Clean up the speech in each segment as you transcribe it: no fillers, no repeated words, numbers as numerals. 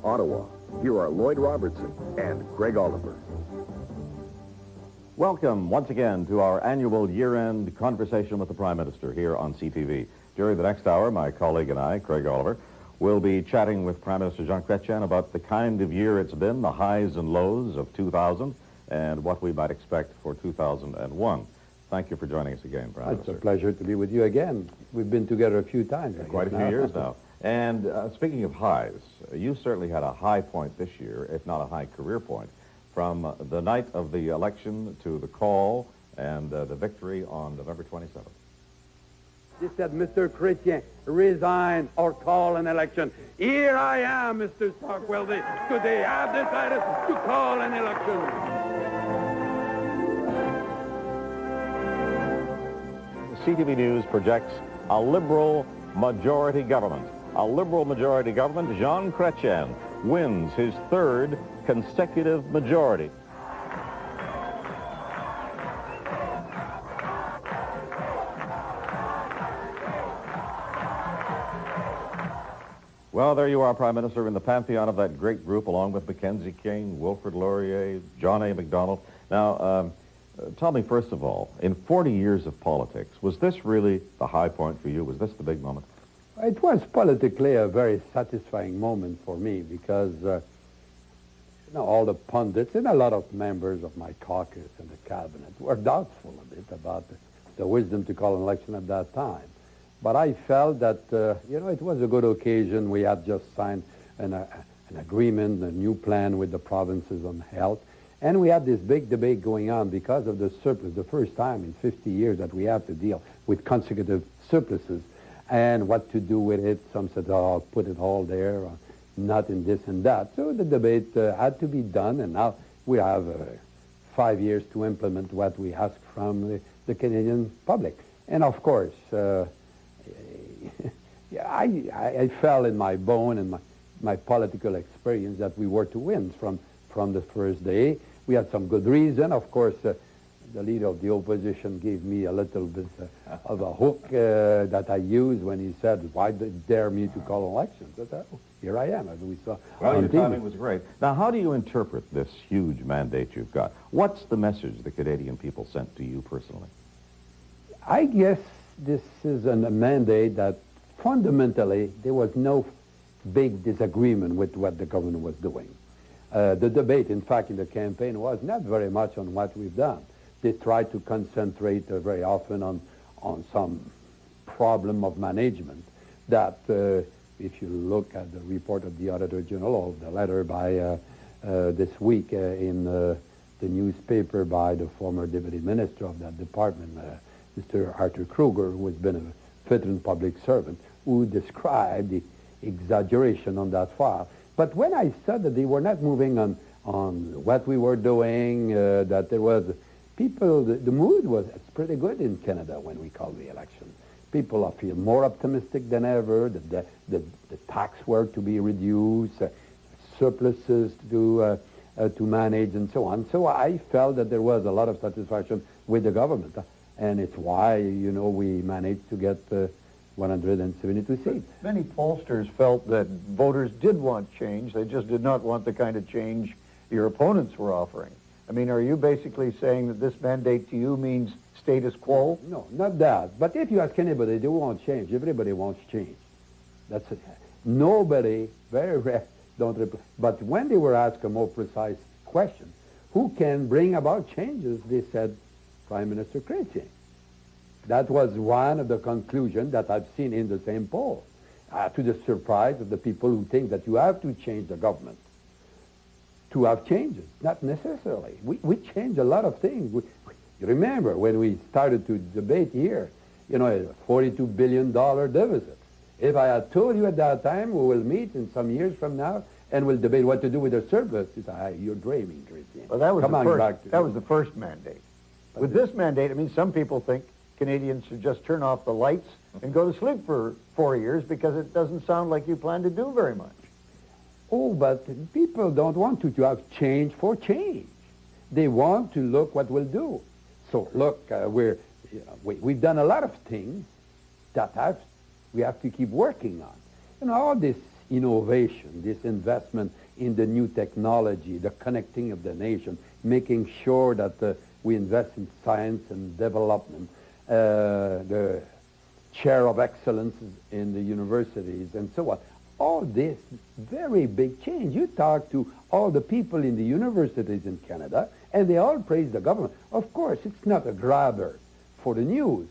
Ottawa, here are Lloyd Robertson and Greg Oliver. Welcome once again to our annual year-end conversation with the Prime Minister here on CTV. During the next hour, my colleague and I, Craig Oliver, will be chatting with Prime Minister Jean Chretien about the kind of year it's been, the highs and lows of 2000, and what we might expect for 2001. Thank you for joining us again, Prime Minister. It's a pleasure to be with you again. We've been together a few times. Quite a few years now. And speaking of highs, you certainly had a high point this year, if not a high career point, from the night of the election to the call and the victory on November 27th. He said, Mr. Chretien, resign or call an election. Here I am, Mr. Stockwell. Today I've decided to call an election. CTV News projects a liberal majority government. A liberal majority government, Jean Chretien wins his third consecutive majority. Well, there you are, Prime Minister, in the pantheon of that great group, along with Mackenzie King, Wilfrid Laurier, John A. Macdonald. Now, tell me, first of all, in 40 years of politics, was this really the high point for you? Was this the big moment? It was politically a very satisfying moment for me because, all the pundits and a lot of members of my caucus and the cabinet were doubtful a bit about the wisdom to call an election at that time. But I felt that, it was a good occasion. We had just signed an agreement, a new plan with the provinces on health. And we had this big debate going on because of the surplus, the first time in 50 years that we had to deal with consecutive surpluses and what to do with it. Some said, oh, put it all there, or not in this and that. So the debate had to be done, and now we have 5 years to implement what we ask from the Canadian public. And of course, I felt in my bone and my political experience that we were to win from the first day. We had some good reason. Of course, the leader of the opposition gave me a little bit of a hook that I used when he said, why dare me to call elections? I said, oh, here I am, as we saw. Well, your timing was great. Now, how do you interpret this huge mandate you've got? What's the message the Canadian people sent to you personally? I guess this is a mandate that fundamentally there was no big disagreement with what the government was doing. The debate, in fact, in the campaign was not very much on what we've done. They tried to concentrate very often on some problem of management that, if you look at the report of the Auditor General or the letter by this week in the newspaper by the former Deputy Minister of that department, Mr. Arthur Kruger, who has been a veteran public servant, who described the exaggeration on that file. But when I said that they were not moving on what we were doing, that there was people, the mood was pretty good in Canada when we called the election. People feel more optimistic than ever, that the tax were to be reduced, surpluses to manage and so on. So I felt that there was a lot of satisfaction with the government. And it's why, we managed to get 172 seats. Many pollsters felt that voters did want change. They just did not want the kind of change your opponents were offering. I mean, are you basically saying that this mandate to you means status quo? No, not that. But if you ask anybody, they want change. Everybody wants change. That's it. Nobody, very rare, don't reply. But when they were asked a more precise question, who can bring about changes, they said, Prime Minister Chretien. That was one of the conclusions that I've seen in the same poll, to the surprise of the people who think that you have to change the government to have changes. Not necessarily. We change a lot of things. You remember when we started to debate here, a $42 billion deficit. If I had told you at that time we will meet in some years from now and we'll debate what to do with the surplus, you say, you're dreaming, Chretien. Well, that was the first mandate. With this mandate, I mean, some people think Canadians should just turn off the lights and go to sleep for 4 years because it doesn't sound like you plan to do very much. Oh, but people don't want to have change for change. They want to look what we'll do. So look, we've done a lot of things that we have to keep working on. All this innovation, this investment in the new technology, the connecting of the nation, making sure that we invest in science and development, the chair of excellence in the universities, and so on. All this very big change. You talk to all the people in the universities in Canada, and they all praise the government. Of course, it's not a grabber for the news.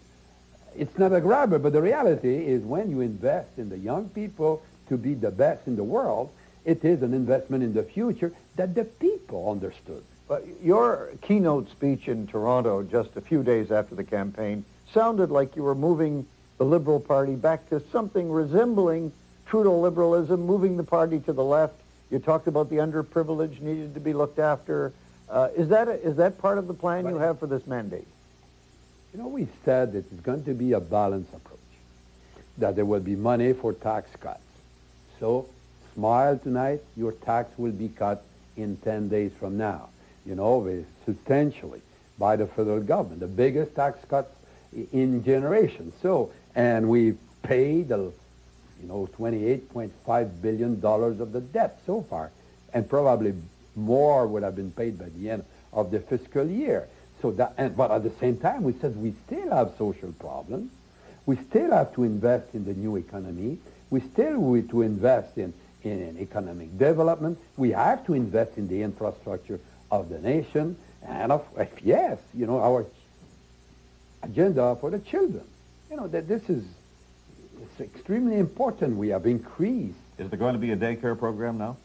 It's not a grabber, but the reality is when you invest in the young people to be the best in the world, it is an investment in the future that the people understood. But your keynote speech in Toronto just a few days after the campaign sounded like you were moving the Liberal Party back to something resembling Trudeau liberalism, moving the party to the left. You talked about the underprivileged needed to be looked after. Is that part of the plan you have for this mandate? You know, we said that it's going to be a balanced approach, that there will be money for tax cuts. So, smile tonight, your tax will be cut in 10 days from now. You know, substantially by the federal government, the biggest tax cuts in generations. So, and we paid, $28.5 billion of the debt so far, and probably more would have been paid by the end of the fiscal year. So that, but at the same time, we said we still have social problems. We still have to invest in the new economy. We still need to invest in economic development. We have to invest in the infrastructure of the nation, and yes, our agenda for the children. That this is it's extremely important. We have increased. Is there going to be a daycare program now?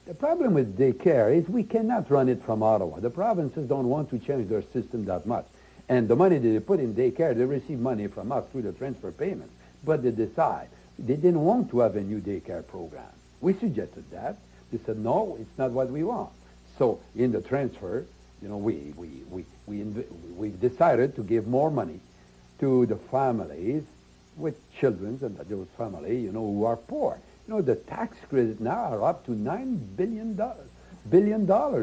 The problem with daycare is we cannot run it from Ottawa. The provinces don't want to change their system that much. And the money that they put in daycare, they receive money from us through the transfer payments. But they decide. They didn't want to have a new daycare program. We suggested that. They said, no, it's not what we want. So in the transfer, we decided to give more money to the families with children and those families, who are poor. The tax credit now are up to $9 billion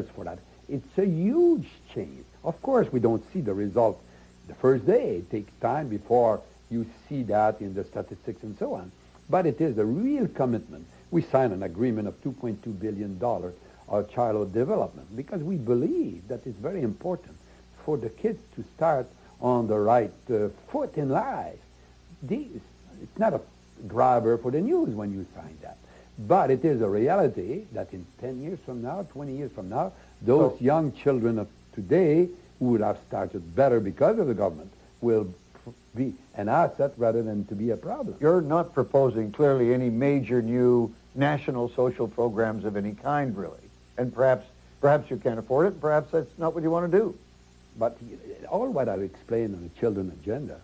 for that. It's a huge change. Of course, we don't see the result the first day. It takes time before you see that in the statistics and so on. But it is a real commitment. We signed an agreement of $2.2 billion of childhood development because we believe that it's very important for the kids to start on the right foot in life. It's not a grabber for the news when you sign that. But it is a reality that in 10 years from now, 20 years from now, those young children of today who would have started better because of the government will be an asset rather than to be a problem. You're not proposing clearly any major new national social programs of any kind, really. And perhaps you can't afford it, perhaps that's not what you want to do. But all what I've explained on the children agenda,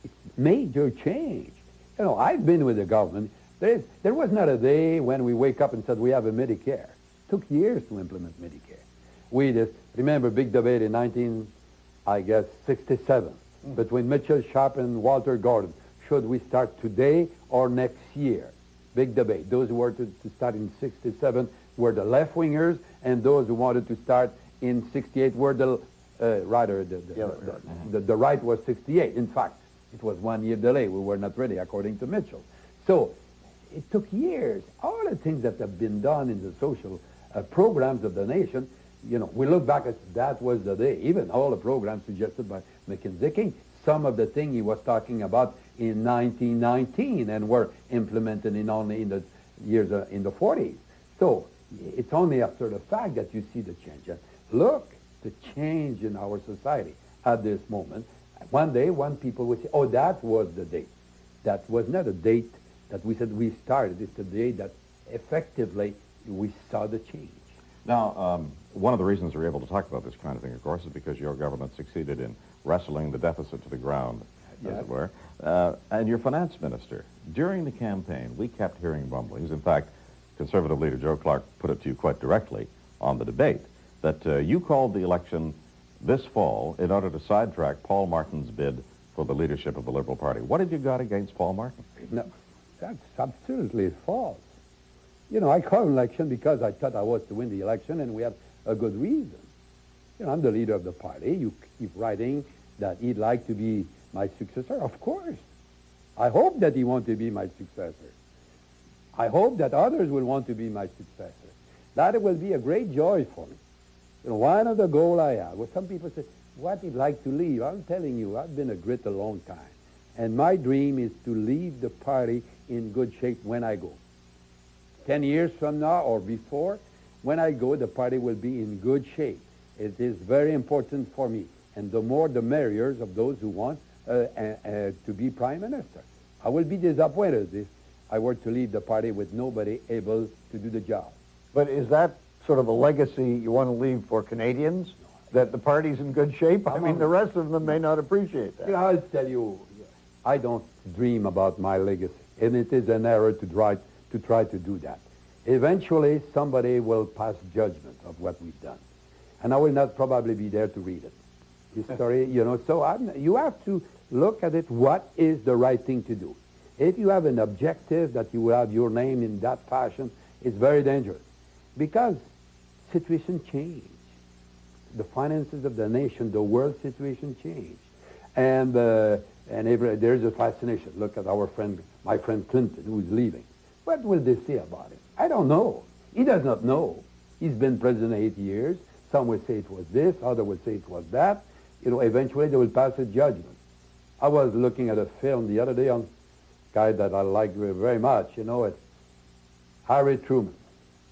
it's major change. I've been with the government. There was not a day when we wake up and said we have a Medicare. It took years to implement Medicare. We just remember big debate in 1967 between Mitchell Sharp and Walter Gordon. Should we start today or next year? Big debate. Those who were to start in 67 were the left-wingers, and those who wanted to start in 68 were the right was 68. In fact, it was 1 year delay. We were not ready, according to Mitchell. So it took years. All the things that have been done in the social programs of the nation, we look back at that was the day. Even all the programs suggested by Mackenzie King, some of the things he was talking about in 1919 and were implemented only in the years in the 40s. So it's only after the fact that you see the change. And look, the change in our society at this moment. One day, one people would say, oh, that was the date. That was not a date that we said we started. It's the day that effectively we saw the change. Now, one of the reasons we're able to talk about this kind of thing, of course, is because your government succeeded in wrestling the deficit to the ground, as it were. And your finance minister, during the campaign, we kept hearing rumblings. In fact, Conservative leader Joe Clark put it to you quite directly on the debate, that you called the election this fall in order to sidetrack Paul Martin's bid for the leadership of the Liberal Party. What have you got against Paul Martin? No, that's absolutely false. I called an election because I thought I was to win the election, and we have a good reason. I'm the leader of the party. You keep writing that he'd like to be my successor. Of course. I hope that he wants to be my successor. I hope that others will want to be my successor. That will be a great joy for me. You know, one of the goals I have, well, some people say, what you'd like to leave? I'm telling you, I've been a Grit a long time. And my dream is to leave the party in good shape when I go. 10 years from now or before, when I go, the party will be in good shape. It is very important for me. And the more, the merrier of those who want to be Prime Minister. I will be disappointed if I were to leave the party with nobody able to do the job. But is that sort of a legacy you want to leave for Canadians, that the party's in good shape? I mean, the rest of them may not appreciate that. You know, I'll tell you, I don't dream about my legacy, and it is an error to try to do that. Eventually, somebody will pass judgment of what we've done, and I will not probably be there to read it. History, you know, so you have to look at it, what is the right thing to do. If you have an objective that you will have your name in that fashion, it's very dangerous, because situation changed. The finances of the nation, the world situation changed. And there's a fascination. Look at my friend Clinton, who's leaving. What will they say about it? I don't know. He does not know. He's been president 8 years. Some will say it was this, others will say it was that. You know, eventually they will pass a judgment. I was looking at a film the other day on a guy that I like very much. You know, it's Harry Truman.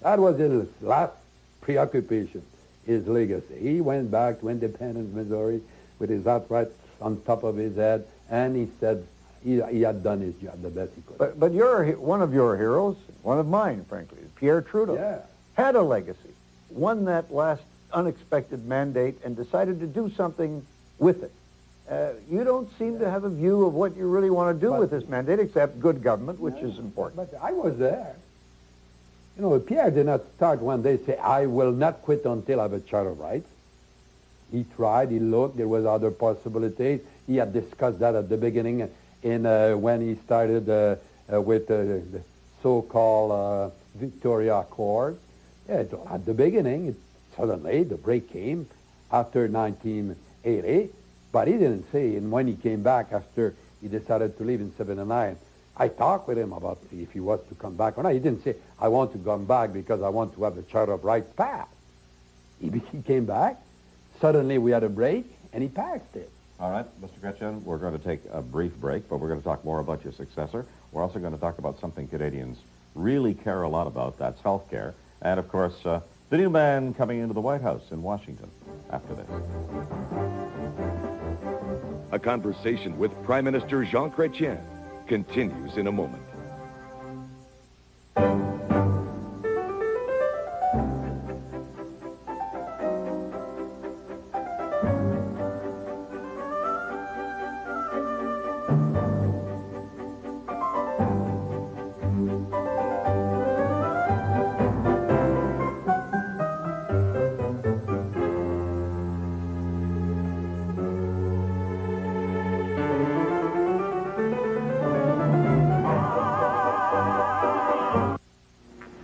That was his last preoccupation, his legacy. He went back to Independence, Missouri, with his hat right on top of his head, and he said he had done his job the best he could. But one of your heroes, one of mine, frankly, Pierre Trudeau, had a legacy, won that last unexpected mandate, and decided to do something with it. You don't seem to have a view of what you really want to do with this mandate, except good government, which is important. But I was there. You know, Pierre did not start one day say, I will not quit until I have a Charter of Rights. He tried, he looked, there was other possibilities. He had discussed that at the beginning when he started with the so-called Victoria Accord. Yeah, at the beginning, suddenly the break came after 1980, but he didn't say, and when he came back after he decided to leave in 79, I talked with him about if he was to come back or not. He didn't say, I want to come back because I want to have the Charter of Rights passed. He came back. Suddenly we had a break, and he passed it. All right, Mr. Chretien, we're going to take a brief break, but we're going to talk more about your successor. We're also going to talk about something Canadians really care a lot about. That's health care. And, of course, the new man coming into the White House in Washington after this. A conversation with Prime Minister Jean Chretien continues in a moment.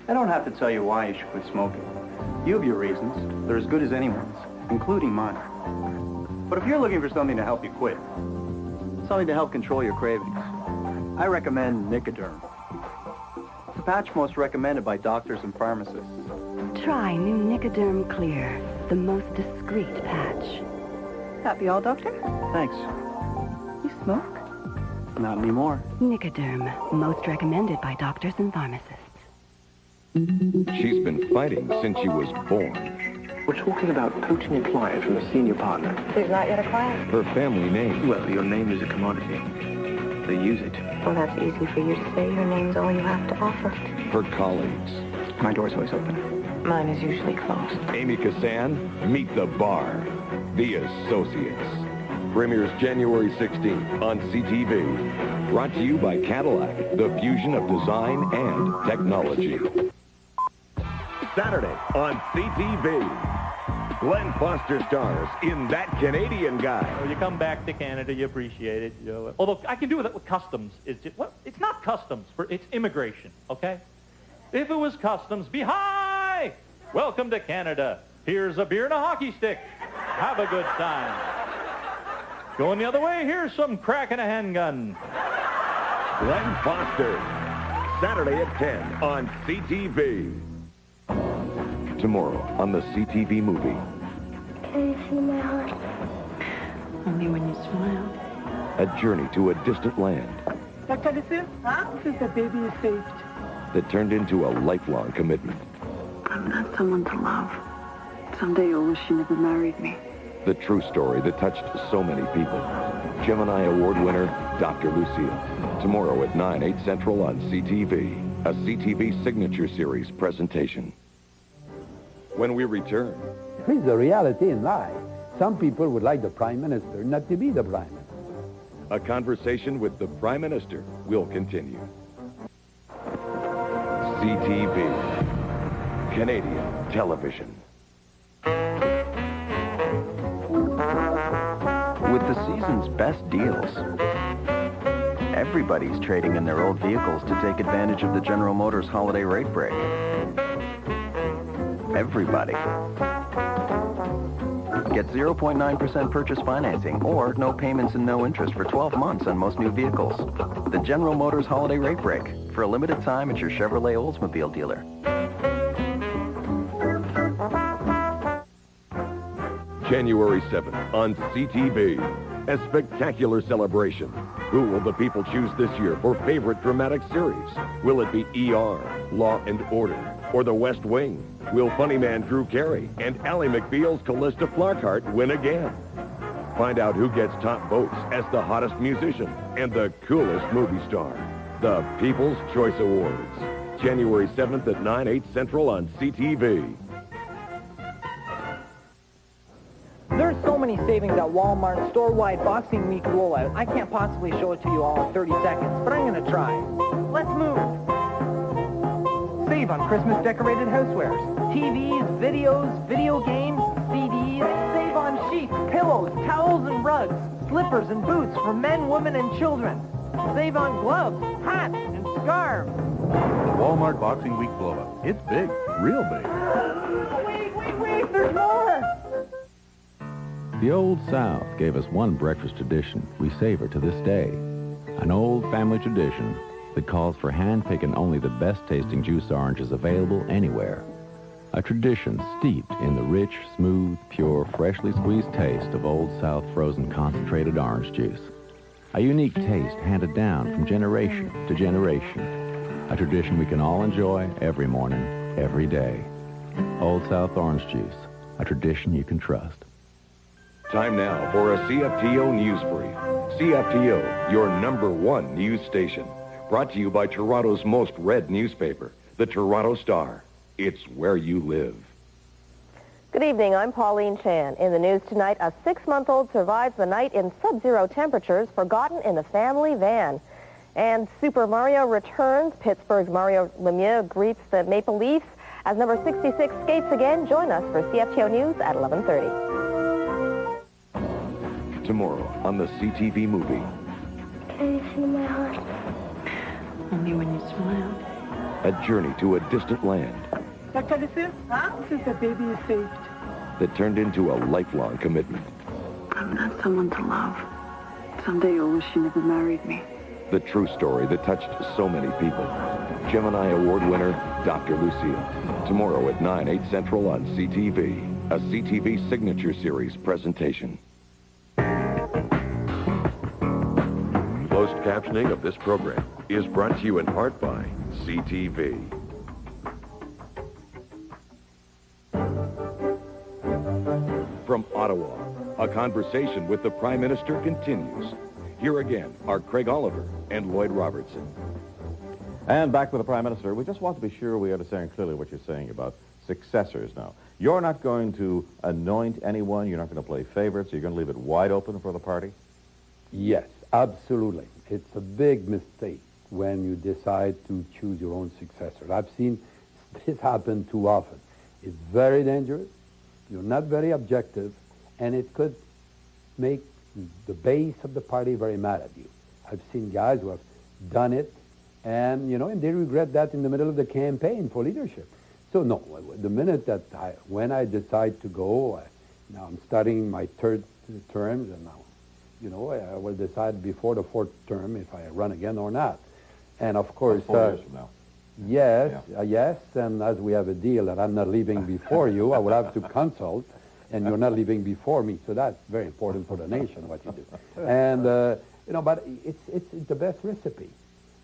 I don't have to tell you why you should quit smoking. You have your reasons. They're as good as anyone's, including mine. But if you're looking for something to help you quit, something to help control your cravings, I recommend Nicoderm. It's the patch most recommended by doctors and pharmacists. Try new Nicoderm Clear, the most discreet patch. That be all, Doctor? Thanks. You smoke? Not anymore. Nicoderm, most recommended by doctors and pharmacists. She's been fighting since she was born. We're talking about poaching a client from a senior partner. There's not yet a client. Her family name. Well, your name is a commodity. They use it. Well, that's easy for you to say. Your name's all you have to offer. Her colleagues. My door's always open. Mine is usually closed. Amy Kassan, Meet the Bar. The Associates. Premieres January 16th on CTV. Brought to you by Cadillac, the fusion of design and technology. Saturday on CTV. Glenn Foster stars in That Canadian Guy. You come back to Canada, you appreciate it. You know. Although I can do that with customs. It's not customs, it's immigration, okay? If it was customs, be high! Welcome to Canada. Here's a beer and a hockey stick. Have a good time. Going the other way, here's some crack and a handgun. Glenn Foster. Saturday at 10 on CTV. Tomorrow on the CTV movie. Can you see my heart? Only when you smile. A journey to a distant land Dr. Listen, since the baby is saved. that turned into a lifelong commitment. I'm not someone to love. Someday you'll wish you never married me. The true story that touched so many people. Gemini Award winner, Dr. Lucille. Tomorrow at 8 Central on CTV. A CTV Signature Series presentation. When we return, Here's the reality in life. Some people would like the Prime Minister not to be the Prime Minister. a conversation with the Prime Minister will continue. CTV, Canadian Television. With the season's best deals, everybody's trading in their old vehicles to take advantage of the General Motors holiday rate break. Everybody. Get 0.9% purchase financing or no payments and no interest for 12 months on most new vehicles. The General Motors holiday rate break for a limited time at your Chevrolet Oldsmobile dealer. January 7th on CTV. A spectacular celebration. Who will the people choose this year for favorite dramatic series? Will it be ER, Law and Order, or The West Wing? Will funny man Drew Carey and Ally McBeal's Callista Flockhart win again? Find out who gets top votes as the hottest musician and the coolest movie star. The People's Choice Awards. January 7th at 8 Central on CTV. There's so many savings at Walmart's store-wide Boxing Week rollout. I can't possibly show it to you all in 30 seconds, but I'm going to try. Let's move. Save on Christmas decorated housewares. TVs, videos, video games, CDs. Save on sheets, pillows, towels, and rugs. Slippers and boots for men, women, and children. Save on gloves, hats, and scarves. The Walmart Boxing Week blowout. It's big, real big. Wait, there's more! The Old South gave us one breakfast tradition we savor to this day. An old family tradition that calls for hand-picking only the best-tasting juice oranges available anywhere. A tradition steeped in the rich, smooth, pure, freshly squeezed taste of Old South frozen concentrated orange juice. A unique taste handed down from generation to generation. A tradition we can all enjoy every morning, every day. Old South orange juice, a tradition you can trust. Time now for a CFTO news brief. CFTO, your #1 news station. Brought to you by Toronto's most read newspaper, the Toronto Star. It's where you live. Good evening, I'm Pauline Chan. In the news tonight, a 6-month-old survives the night in sub-zero temperatures forgotten in the family van. And Super Mario returns. Pittsburgh's Mario Lemieux greets the Maple Leafs as number 66 skates again. Join us for CFTO News at 11:30. Tomorrow on the CTV movie. Can you see my heart? Only when you smile. A journey to a distant land Dr. Listen, since the baby is saved. that turned into a lifelong commitment. I'm not someone to love. Someday you'll wish you never married me. The true story that touched so many people. Gemini Award winner, Dr. Lucille. Tomorrow at 8 Central on CTV. A CTV Signature Series presentation. Closed captioning of this program is brought to you in part by CTV. From Ottawa, a conversation with the Prime Minister continues. Here again are Craig Oliver and Lloyd Robertson. And back with the Prime Minister, we just want to be sure we understand clearly what you're saying about successors now. You're not going to anoint anyone, you're not going to play favorites, you're going to leave it wide open for the party? Yes, absolutely. It's a big mistake when you decide to choose your own successor. I've seen this happen too often. It's very dangerous. You're not very objective, and it could make the base of the party very mad at you. I've seen guys who have done it, and and they regret that in the middle of the campaign for leadership. So no, the minute that when I decide to go, now I'm starting my 3rd term, and now, I will decide before the 4th term if I run again or not. And of course, 4 years from now. yes, yes, and as we have a deal that I'm not leaving before you, I will have to consult, and you're not leaving before me, so that's very important for the nation, what you do. And, but it's the best recipe,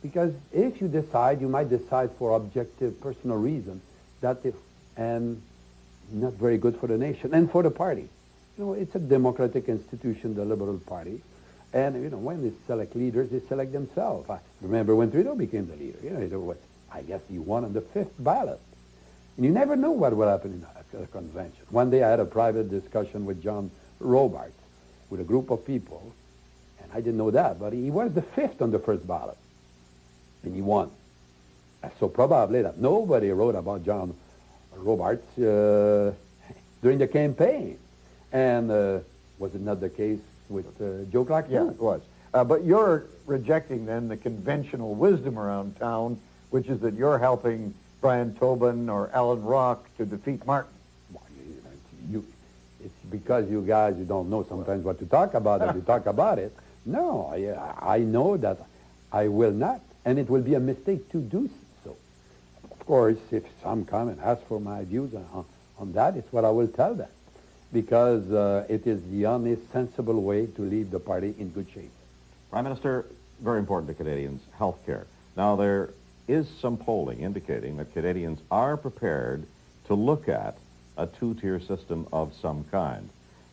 because if you decide, you might decide for objective personal reasons, and not very good for the nation and for the party. It's a democratic institution, the Liberal Party, and, when they select leaders, they select themselves. I remember when Trudeau became the leader, it was, I guess he won on the 5th ballot. And you never know what will happen in a convention. One day I had a private discussion with John Robarts, with a group of people, and I didn't know that, but he was the 5th on the 1st ballot, and he won. So probably that nobody wrote about John Robarts during the campaign. And was it not the case with Joe Clark? Yeah, it was. But you're rejecting then the conventional wisdom around town, which is that you're helping Brian Tobin or Alan Rock to defeat Martin. It's because you guys, you don't know sometimes what to talk about if you talk about it. No, I know that I will not, and it will be a mistake to do so. Of course, if some come and ask for my views on that, it's what I will tell them, because it is the only sensible way to leave the party in good shape. Prime Minister, very important to Canadians, health care. Now, there is some polling indicating that Canadians are prepared to look at a two-tier system of some kind.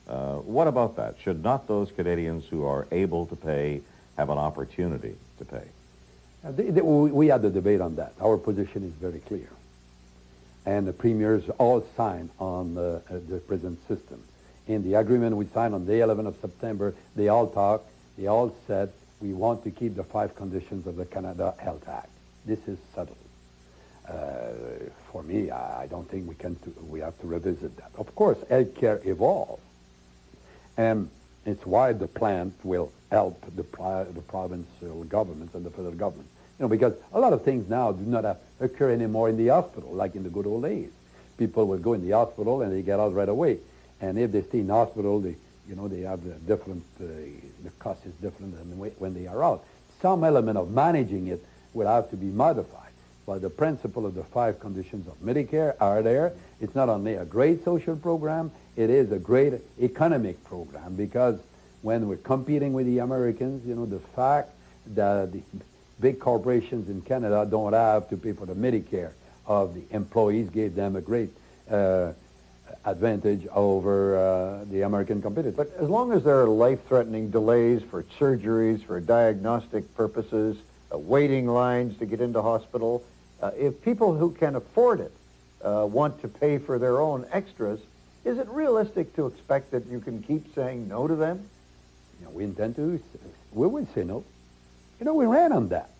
What about that? Should not those Canadians who are able to pay have an opportunity to pay? We had a debate on that. Our position is very clear. And the premiers all signed on the present system. In the agreement we signed on the 11th of September, they all talked, they all said, we want to keep the 5 conditions of the Canada Health Act. This is settled. For me, I don't think we have to revisit that. Of course, healthcare evolves. And it's why the plan will help the provincial governments and the federal government. Because a lot of things now do not occur anymore in the hospital, like in the good old days. People will go in the hospital and they get out right away. And if they stay in hospital, they have a different, the cost is different than when they are out. Some element of managing it will have to be modified. But the principle of the 5 conditions of Medicare are there. It's not only a great social program, it is a great economic program, because when we're competing with the Americans, the fact that the big corporations in Canada don't have to pay for the Medicare of the employees gave them a great advantage over the American competitors. But as long as there are life-threatening delays for surgeries, for diagnostic purposes, waiting lines to get into hospital, if people who can afford it want to pay for their own extras, is it realistic to expect that you can keep saying no to them? We intend to. We will say no. We ran on that.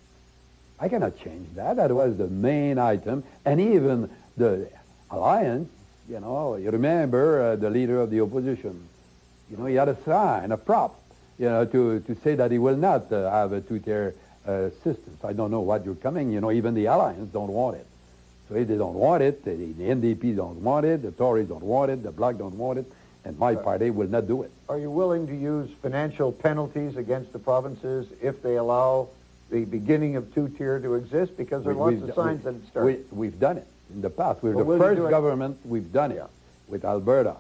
I cannot change that. That was the main item. And even the alliance, you remember the leader of the opposition, he had a sign, a prop, to say that he will not have a two-tier system. So I don't know what you're coming. Even the alliance don't want it. So if they don't want it, the NDP don't want it, the Tories don't want it, the Bloc don't want it, and my party will not do it. Are you willing to use financial penalties against the provinces if they allow the beginning of two-tier to exist? Because there are lots of signs that it starts. We've done it in the past. We're the first government, we've done it with Alberta,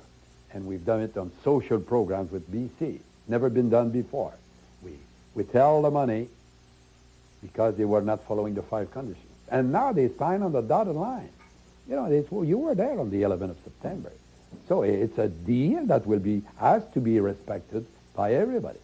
and we've done it on social programs with BC. Never been done before. We withheld the money because they were not following the 5 conditions. And now they sign on the dotted line. You were there on the 11th of September. So it's a deal that has to be respected by everybody.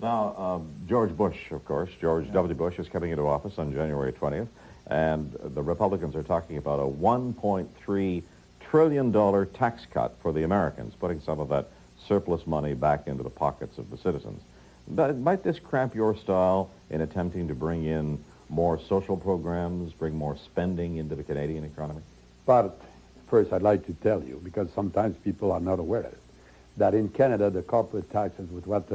Now, George Bush, of course, George W. Bush is coming into office on January 20th, and the Republicans are talking about a $1.3 trillion tax cut for the Americans, putting some of that surplus money back into the pockets of the citizens. Might this cramp your style in attempting to bring in more social programs, bring more spending into the Canadian economy? But first, I'd like to tell you, because sometimes people are not aware of it, that in Canada, the corporate taxes, with what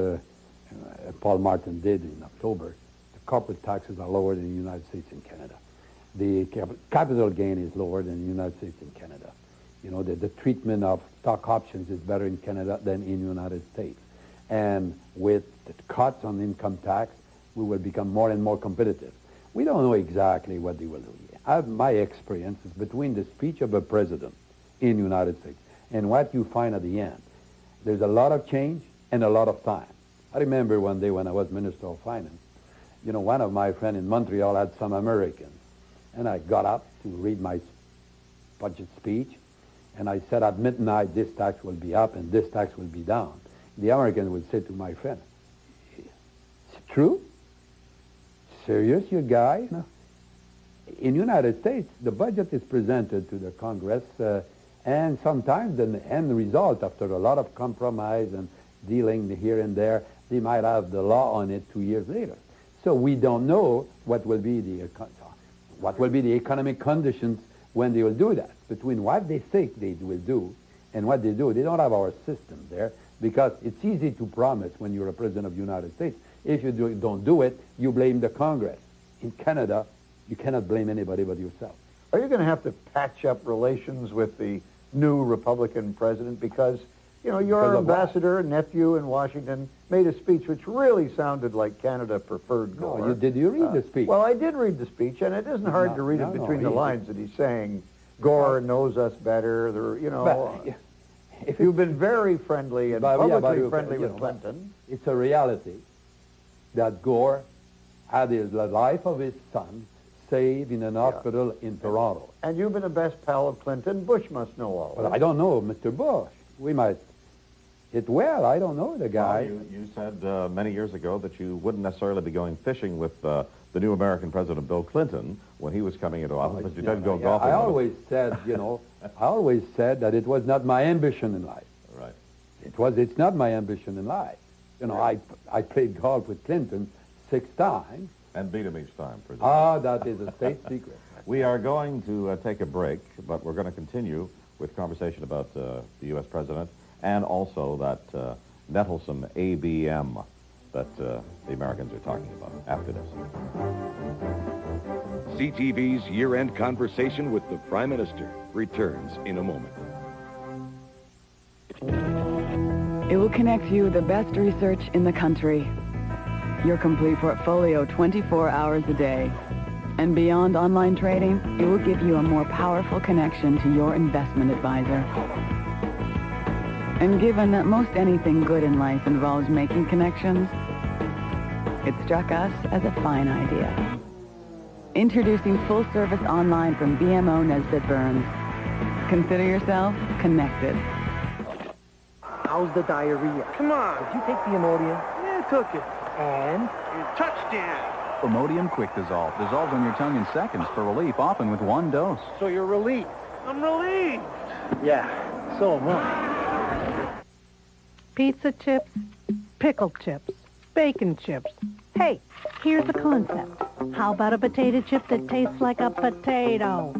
Paul Martin did in October, the corporate taxes are lower than the United States and Canada. The capital gain is lower than the United States and Canada. The treatment of stock options is better in Canada than in the United States. And with the cuts on income tax, we will become more and more competitive. We don't know exactly what they will do. My experience is between the speech of a president in the United States and what you find at the end. There's a lot of change and a lot of time. I remember one day when I was Minister of Finance, you know, one of my friends in Montreal had some Americans. And I got up to read my budget speech, and I said at midnight, this tax will be up and this tax will be down. The American would say to my friend, is it true? Serious, you guy? No. In the United States, the budget is presented to the Congress, and sometimes the end result, after a lot of compromise and dealing here and there, they might have the law on it 2 years later. So we don't know what will be the economic conditions when they will do that. Between what they think they will do and what they do, they don't have our system there, because it's easy to promise when you're a president of the United States. If you don't do it, you blame the Congress. In Canada, you cannot blame anybody but yourself. Are you going to have to patch up relations with the new Republican president? Because, you know, your ambassador, nephew in Washington, made a speech which really sounded like Canada preferred Gore. No, did you read the speech? Well, I did read the speech, and it isn't hard to read it between the lines that he's saying Gore knows us better. You know, if you've been very friendly and publicly friendly with Clinton. It's a reality that Gore had the life of his son saved in an hospital in Toronto. And you've been the best pal of Clinton. Bush must know all Well, I don't know, Mr. Bush. We might hit well. I don't know the guy. Well, you said many years ago that you wouldn't necessarily be going fishing with the new American President, Bill Clinton, when he was coming into office, but you did go golfing. I always said, you know, I always said that it was not my ambition in life. Right. It's not my ambition in life. You know, I played golf with Clinton 6 times. And beat him each time. That is a state secret. We are going to take a break, but we're going to continue with conversation about the U.S. president and also that nettlesome ABM that the Americans are talking about after this. CTV's year-end conversation with the Prime Minister returns in a moment. It will connect you with the best research in the country. Your complete portfolio 24 hours a day. And beyond online trading, it will give you a more powerful connection to your investment advisor. And given that most anything good in life involves making connections, it struck us as a fine idea. Introducing full service online from BMO Nesbitt Burns. Consider yourself connected. How's the diarrhea? Come on. Did you take the Imodium? Yeah, I took it. And? Touchdown. Imodium Quick Dissolve dissolves on your tongue in seconds for relief, often with 1 dose. So you're relieved? I'm relieved. Yeah, so am I. Pizza chips, pickle chips, bacon chips. Hey, here's the concept. How about a potato chip that tastes like a potato?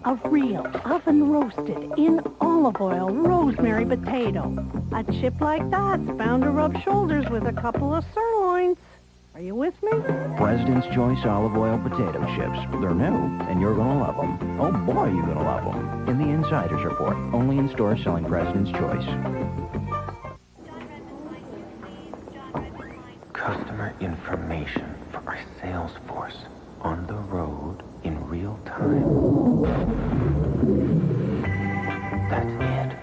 A real oven-roasted, in olive oil, rosemary potato. A chip like that's bound to rub shoulders with a couple of sirloins. Are you with me? President's Choice Olive Oil Potato Chips. They're new, and you're going to love them. Oh, boy, you're going to love them. In the Insider's Report, only in stores selling President's Choice. Customer information for our sales force on the road in real time. That's it.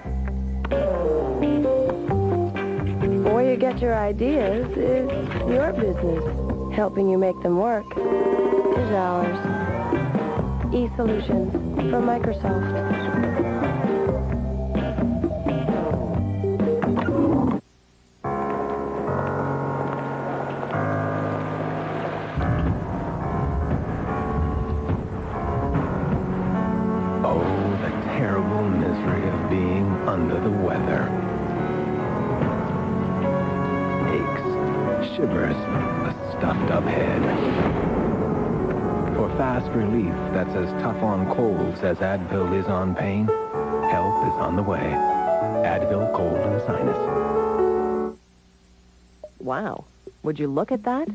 Where you get your ideas is your business. Helping you make them work is ours. E-Solutions from Microsoft. Under the weather. Aches, shivers, a stuffed up head. For fast relief that's as tough on colds as Advil is on pain, help is on the way. Advil Cold and Sinus. Wow. Would you look at that?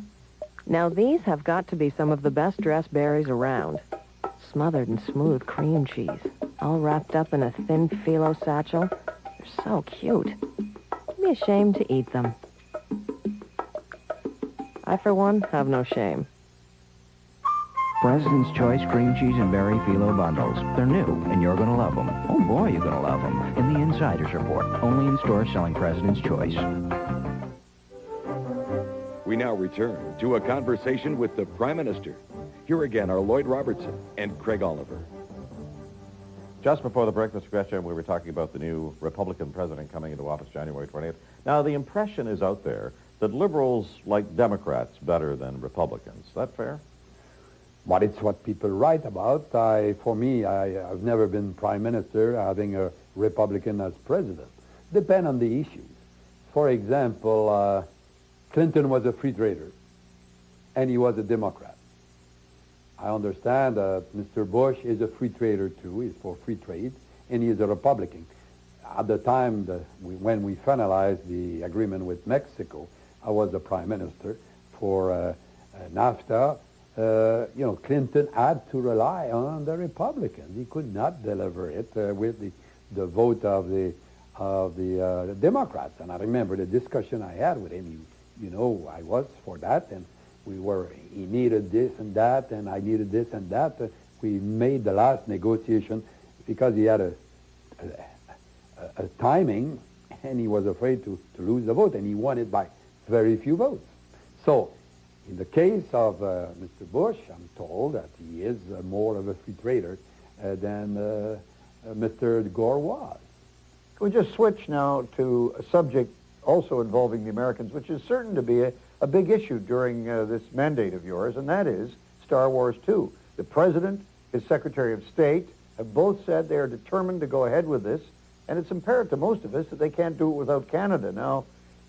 Now these have got to be some of the best dressed berries around. Smothered in smooth cream cheese. All wrapped up in a thin phyllo satchel. They're so cute. I'd be ashamed to eat them. I, for one, have no shame. President's Choice Cream Cheese and Berry Phyllo Bundles. They're new, and you're going to love them. Oh, boy, you're going to love them. In the Insider's Report, only in stores selling President's Choice. We now return to a conversation with the Prime Minister. Here again are Lloyd Robertson and Craig Oliver. Just before the break, Mr. Chretien, we were talking about the new Republican president coming into office January 20th. Now, the impression is out there that liberals like Democrats better than Republicans. Is that fair? But it's what people write about. For me, I've never been prime minister having a Republican as president. Depend on the issues. For example, Clinton was a free trader, and he was a Democrat. I understand that Mr. Bush is a free trader too. He's for free trade, and he is a Republican. At the time when we finalized the agreement with Mexico, I was the prime minister for NAFTA. Clinton had to rely on the Republicans. He could not deliver it with the vote of the Democrats. And I remember the discussion I had with him. I was for that, and he needed this and that, and I needed this and that. We made the last negotiation because he had a timing, and he was afraid to lose the vote, and he won it by very few votes. So, in the case of Mr. Bush, I'm told that he is more of a free trader than Mr. Gore was. Can we just switch now to a subject also involving the Americans, which is certain to be a big issue during this mandate of yours, and that is Star Wars 2. The President, his Secretary of State, have both said they are determined to go ahead with this, and it's apparent to most of us that they can't do it without Canada. Now,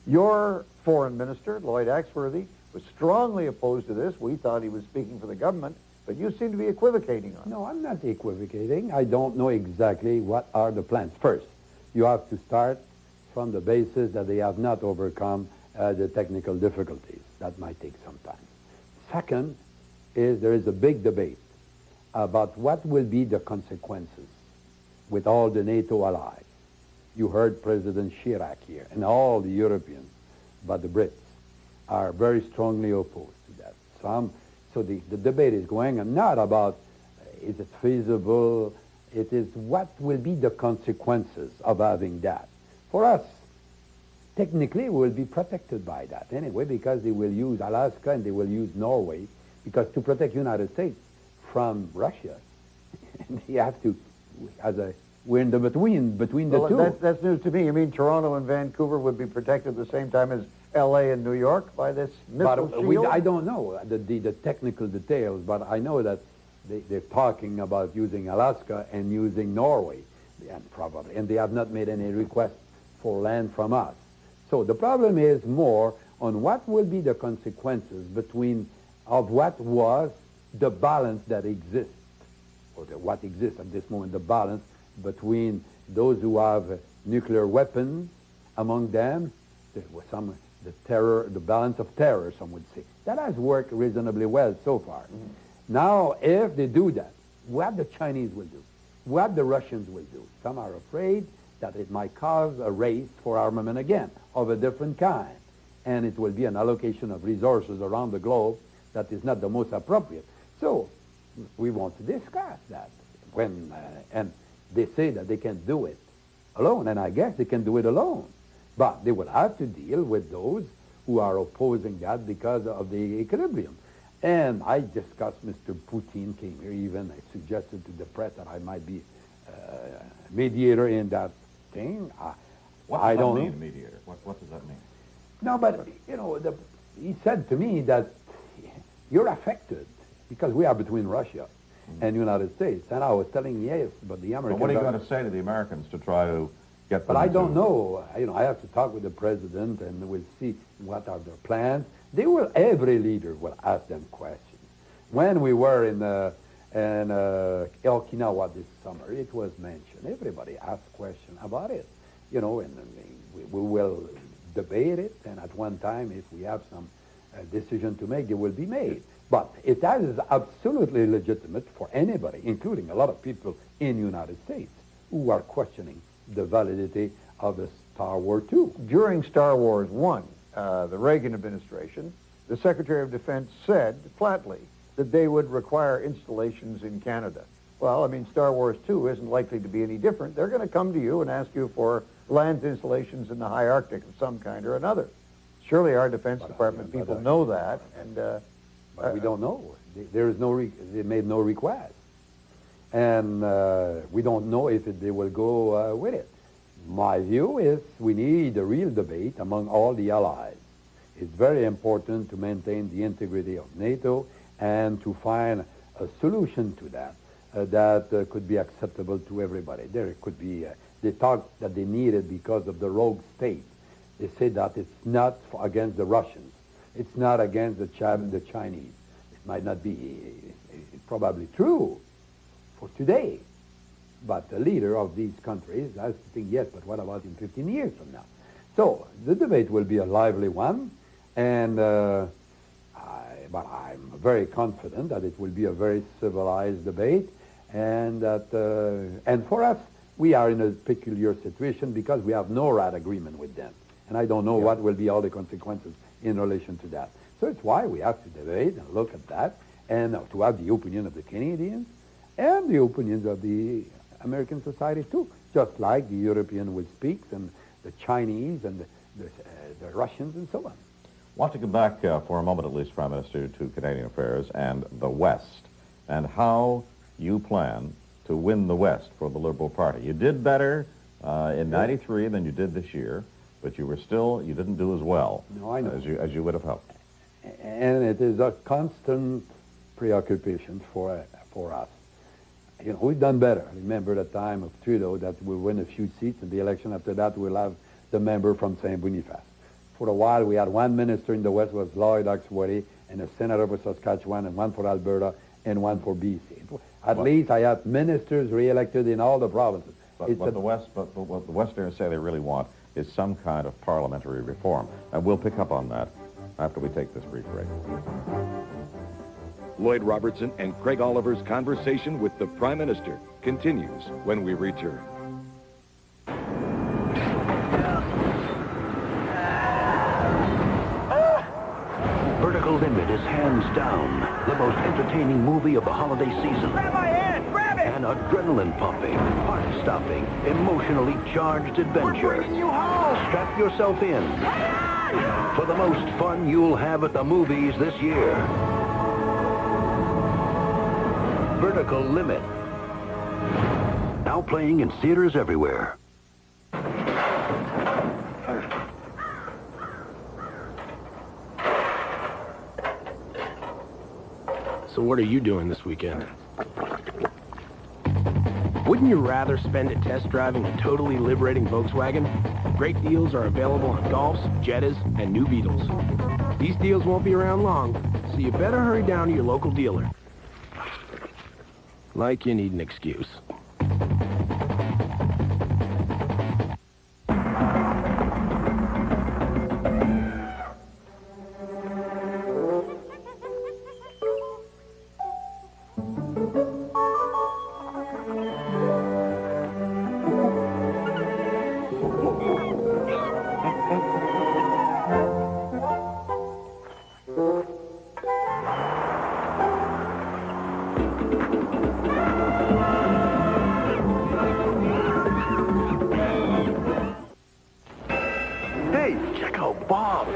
your Foreign Minister, Lloyd Axworthy, was strongly opposed to this. We thought he was speaking for the government, but you seem to be equivocating on it. No, I'm not equivocating. I don't know exactly what are the plans. First, you have to start from the basis that they have not overcome the technical difficulties. That might take some time. Second is there is a big debate about what will be the consequences with all the NATO allies. You heard President Chirac here, and all the Europeans, but the Brits are very strongly opposed to that. So the debate is going on not about is it feasible, it is what will be the consequences of having that. For us, technically, we will be protected by that anyway, because they will use Alaska and they will use Norway, because to protect the United States from Russia, they have to, we're in the between the two. That's news to me. You mean Toronto and Vancouver would be protected at the same time as L.A. and New York by this missile shield? I don't know the technical details, but I know that they're talking about using Alaska and using Norway, and they have not made any request for land from us. So the problem is more on what will be the consequences of what was the balance that exists, or what exists at this moment, the balance between those who have nuclear weapons among them, the balance of terror, some would say. That has worked reasonably well so far. Mm-hmm. Now, if they do that, what the Chinese will do, what the Russians will do, some are afraid that it might cause a race for armament again, of a different kind. And it will be an allocation of resources around the globe that is not the most appropriate. So, we want to discuss that. And they say that they can do it alone, and I guess they can do it alone. But they will have to deal with those who are opposing that because of the equilibrium. And I discussed, Mr. Putin came here even, I suggested to the press that I might be a mediator in that thing. What does that mean, mediator? What does that mean? No, but, he said to me that you're affected because we are between Russia and the United States. And I was telling yes, but the Americans... But what are you going to say to the Americans to try to get them But I don't know. I have to talk with the president and we'll see what are their plans. Every leader will ask them questions. When we were in Okinawa this summer, it was mentioned. Everybody asked questions about it. And we will debate it, and at one time, if we have some decision to make, it will be made. But it is absolutely legitimate for anybody, including a lot of people in the United States, who are questioning the validity of the Star Wars 2. During Star Wars 1, the Reagan administration, the Secretary of Defense said flatly that they would require installations in Canada. Well, I mean, Star Wars 2 isn't likely to be any different. They're going to come to you and ask you for land installations in the high Arctic of some kind or another. Surely our Defense Department people know that, and but we don't know. There is no they made no request, and we don't know if they will go with it. My view is we need a real debate among all the allies. It's very important to maintain the integrity of NATO and to find a solution to that that could be acceptable to everybody. There could be, they talked that they need it because of the rogue state. They say that it's not against the Russians. It's not against the Chinese. It might not be probably true for today, but the leader of these countries has to think, yes, but what about in 15 years from now? So the debate will be a lively one, and but I'm very confident that it will be a very civilized debate, and that and for us, we are in a peculiar situation because we have no RAD agreement with them, and I don't know what will be all the consequences in relation to that. So it's why we have to debate and look at that, and to have the opinion of the Canadians and the opinions of the American society too, just like the European will speak, and the Chinese and the Russians and so on. I want to come back for a moment at least, Prime Minister, to Canadian affairs and the West, and how you plan to win the West for the Liberal Party. You did better in '93 than you did this year, but you didn't do as well as you would have hoped. And it is a constant preoccupation for us. You know, we've done better. Remember the time of Trudeau that we'll win a few seats, and the election after that we'll have the member from St. Boniface. For a while, we had one minister in the West, was Lloyd Oxworthy, and a senator for Saskatchewan, and one for Alberta, and one for BC. At least I have ministers re-elected in all the provinces. But what the Westerners say they really want is some kind of parliamentary reform. And we'll pick up on that after we take this brief break. Lloyd Robertson and Craig Oliver's conversation with the Prime Minister continues when we return. Vertical Limit is hands down the most entertaining movie of the holiday season. Grab my hand! Grab it! An adrenaline-pumping, heart-stopping, emotionally charged adventure. We're bringing you home! Strap yourself in for the most fun you'll have at the movies this year. Vertical Limit. Now playing in theaters everywhere. So what are you doing this weekend? Wouldn't you rather spend it test driving a totally liberating Volkswagen? Great deals are available on Golfs, Jettas, and new Beetles. These deals won't be around long, so you better hurry down to your local dealer. Like you need an excuse. Bob,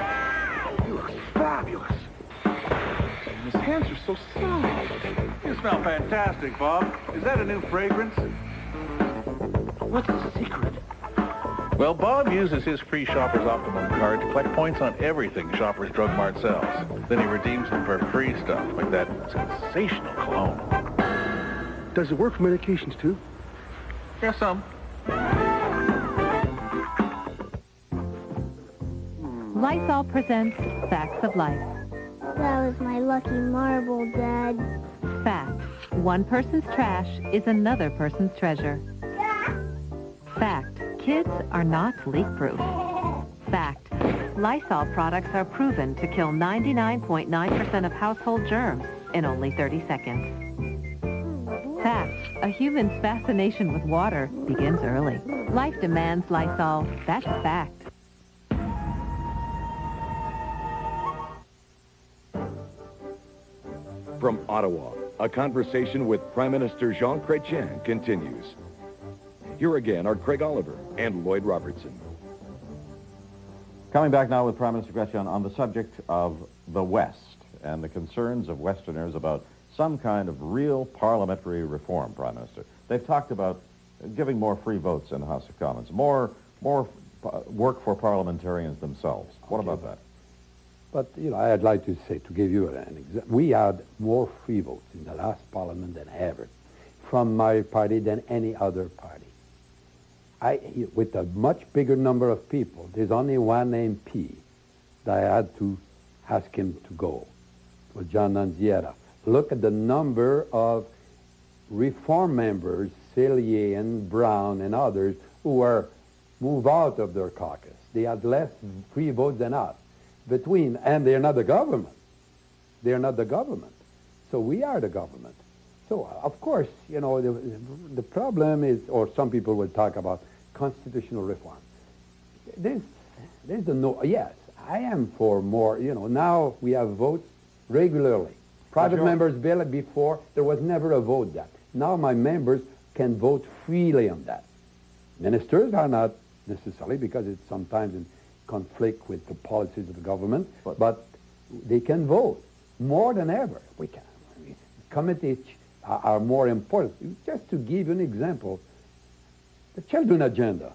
you look fabulous. His hands are so soft. You smell fantastic, Bob. Is that a new fragrance? What's the secret? Well, Bob uses his free Shoppers Optimum card to collect points on everything Shoppers Drug Mart sells. Then he redeems them for free stuff, like that sensational cologne. Does it work for medications, too? Yeah, some. Lysol presents Facts of Life. That was my lucky marble, Dad. Fact: one person's trash is another person's treasure. Fact: kids are not leak-proof. Fact: Lysol products are proven to kill 99.9% of household germs in only 30 seconds. Fact: a human's fascination with water begins early. Life demands Lysol. That's fact. From Ottawa, a conversation with Prime Minister Jean Chretien continues. Here again are Craig Oliver and Lloyd Robertson. Coming back now with Prime Minister Chretien on the subject of the West and the concerns of Westerners about some kind of real parliamentary reform, Prime Minister. They've talked about giving more free votes in the House of Commons, more work for parliamentarians themselves. What about that? But, you know, I'd like to say, to give you an example, we had more free votes in the last parliament than ever from my party than any other party. With a much bigger number of people, there's only one MP that I had to ask him to go. It was John Nunziata. Look at the number of reform members, Cellier and Brown and others, who were moved out of their caucus. They had less free votes than us. And they're not the government. They're not the government. So we are the government. So, of course, you know, the problem is, or some people will talk about constitutional reform. There's the no, yes, I am for more, you know, now we have votes regularly. Private members' bill, before, there was never a vote that. Now my members can vote freely on that. Ministers are not necessarily, because it's sometimes in conflict with the policies of the government, but they can vote more than ever. We can. Committees are more important. Just to give you an example, the children agenda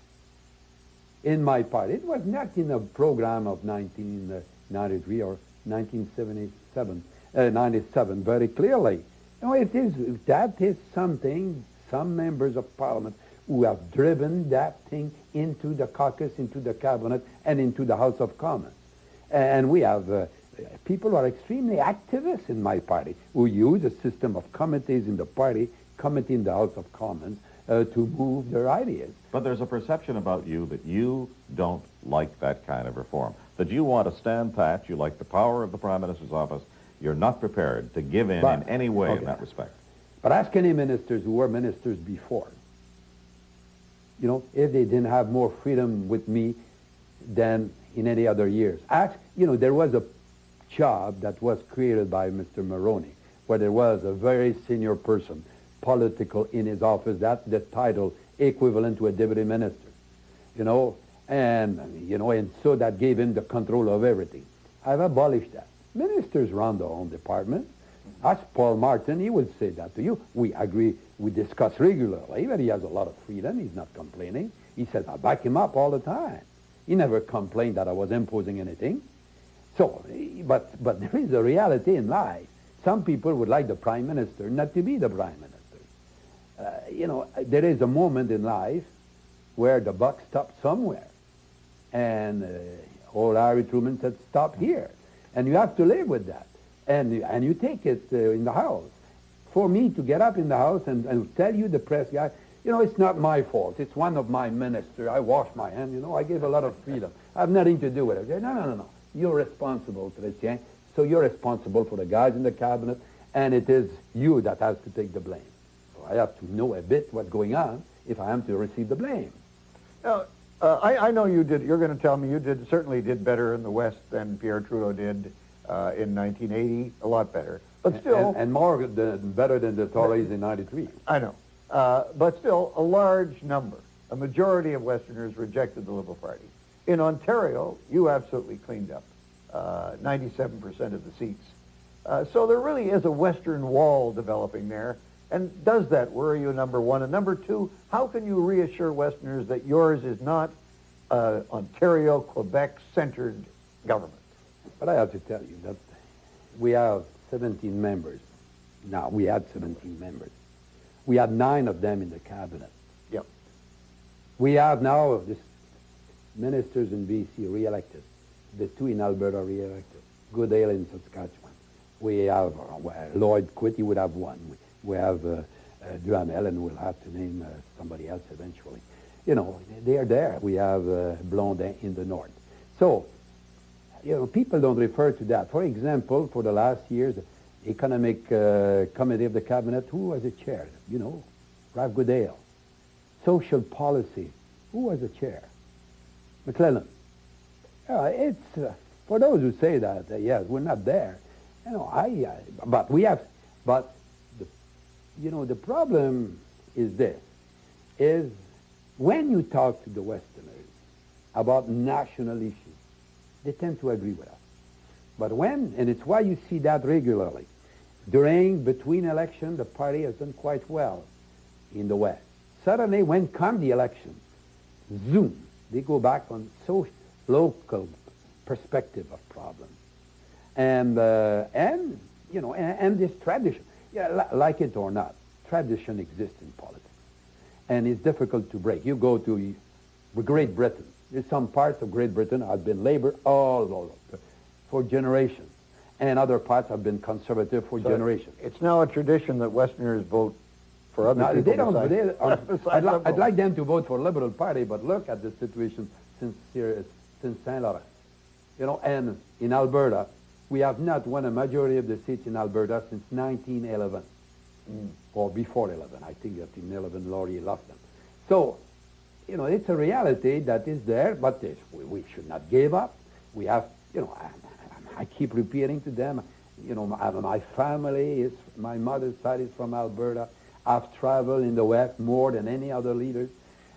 in my party, it was not in a program of 1993 or 97 very clearly. You know, that is something, some members of parliament who have driven that thing into the caucus, into the cabinet, and into the House of Commons. And we have people who are extremely activists in my party who use a system of committees in the party, committee in the House of Commons, to move their ideas. But there's a perception about you that you don't like that kind of reform, that you want to stand pat, you like the power of the Prime Minister's office, you're not prepared to give in any way in that respect. But ask any ministers who were ministers before, you know, if they didn't have more freedom with me than in any other years. Ask, you know, there was a job that was created by Mr. Maroney, where there was a very senior person, political, in his office, that's the title equivalent to a deputy minister, you know, and so that gave him the control of everything. I've abolished that. Ministers run their own department. Ask Paul Martin, he would say that to you. We agree, we discuss regularly, but he has a lot of freedom, he's not complaining. He says, I back him up all the time. He never complained that I was imposing anything. So, but there is a reality in life. Some people would like the Prime Minister not to be the Prime Minister. You know, there is a moment in life where the buck stops somewhere. And old Harry Truman said, stop here. And you have to live with that. And you take it in the House. For me to get up in the House and tell you, the press guy, you know, it's not my fault. It's one of my ministers. I wash my hands, you know. I gave a lot of freedom. I have nothing to do with it. No. You're responsible, Chretien. So you're responsible for the guys in the cabinet, and it is you that has to take the blame. So I have to know a bit what's going on if I am to receive the blame. Now, I know you did. You're going to tell me you certainly did better in the West than Pierre Trudeau did in 1980. A lot better, but still, and better than the Tories in '93. I know, but still, a large number, a majority of Westerners rejected the Liberal Party. In Ontario, you absolutely cleaned up 97% of the seats. So there really is a Western wall developing there. And does that worry you, number one? And number two, how can you reassure Westerners that yours is not Ontario, Quebec-centered government? But I have to tell you that we have 17 members. Now, we had 17 members. We had 9 of them in the cabinet. Yep. We have now this ministers in BC re-elected. The 2 in Alberta re-elected. Goodale in Saskatchewan. We have Lloyd quit, he would have 1. We have Duhamel, and we'll have to name somebody else eventually. You know, they are there. We have Blondin in the north. So, you know, people don't refer to that. For example, for the last years, the Economic Committee of the Cabinet, who was the chair? You know, Ralph Goodale. Social Policy, who was the chair? McClellan. It's for those who say that, yes, we're not there. You know, but we have But, the problem is this, is when you talk to the Westerners about national issues, they tend to agree with us. But and it's why you see that regularly, between elections, the party has done quite well in the West. Suddenly, when come the election, zoom, they go back on local perspective of problems. And this tradition, like it or not, tradition exists in politics. And it's difficult to break. You go to Great Britain. There's some parts of Great Britain have been Labour all over for generations. And other parts have been conservative for generations. It's now a tradition that Westerners vote for other people. They don't. I'd like them to vote for Liberal Party, but look at the situation since Saint Laurent. And in Alberta, we have not won a majority of the seats in Alberta since 1911, or before 11. I think that in 11, Laurier lost them. So, it's a reality that is there, but we should not give up. We have, I keep repeating to them, my family my mother's side is from Alberta. I've traveled in the West more than any other leaders,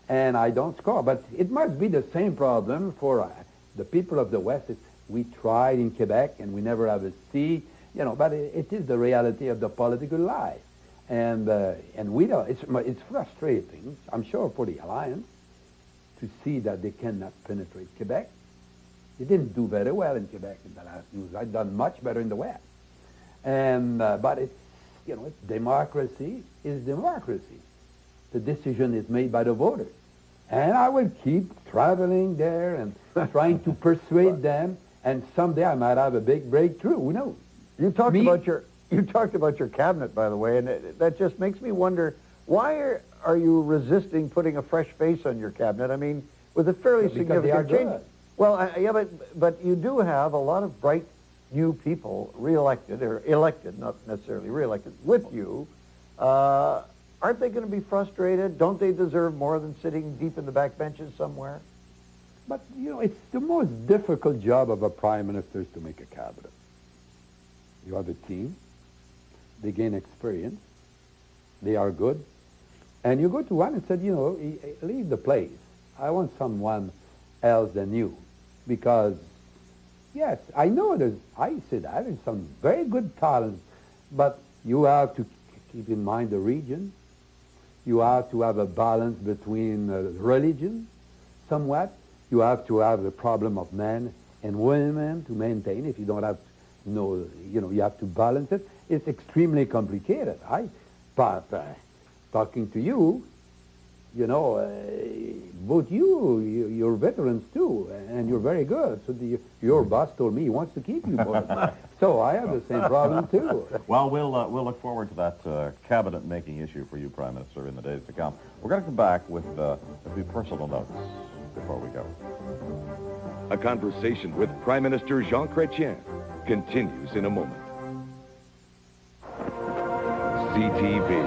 and I don't score. But it must be the same problem for the people of the West. We tried in Quebec, and we never have a seat, but it is the reality of the political life. And we don't, it's frustrating, I'm sure, for the Alliance to see that they cannot penetrate Quebec. They didn't do very well in Quebec in the last news. I've done much better in the West. And, but it's democracy is democracy. The decision is made by the voters. And I will keep traveling there and trying to persuade them, and someday I might have a big breakthrough. Who knows? You talked about your cabinet, by the way, and that just makes me wonder, why are you resisting putting a fresh face on your cabinet? I mean, with a fairly significant change. Well, yeah, but you do have a lot of bright new people re-elected, or elected, not necessarily re-elected, with you. Aren't they going to be frustrated? Don't they deserve more than sitting deep in the back benches somewhere? But, it's the most difficult job of a prime minister is to make a cabinet. You have a team. They gain experience. They are good. And you go to one and said, leave the place. I want someone else than you. Because, yes, I know there's some very good talent, but you have to keep in mind the region. You have to have a balance between religion, somewhat. You have to have the problem of men and women to maintain. If you don't have you have to balance it. It's extremely complicated. But talking to you, both you're veterans too, and you're very good. So your boss told me he wants to keep you both. So I have the same problem too. Well, we'll look forward to that cabinet-making issue for you, Prime Minister, in the days to come. We're going to come back with a few personal notes before we go. A conversation with Prime Minister Jean Chretien continues in a moment. CTV,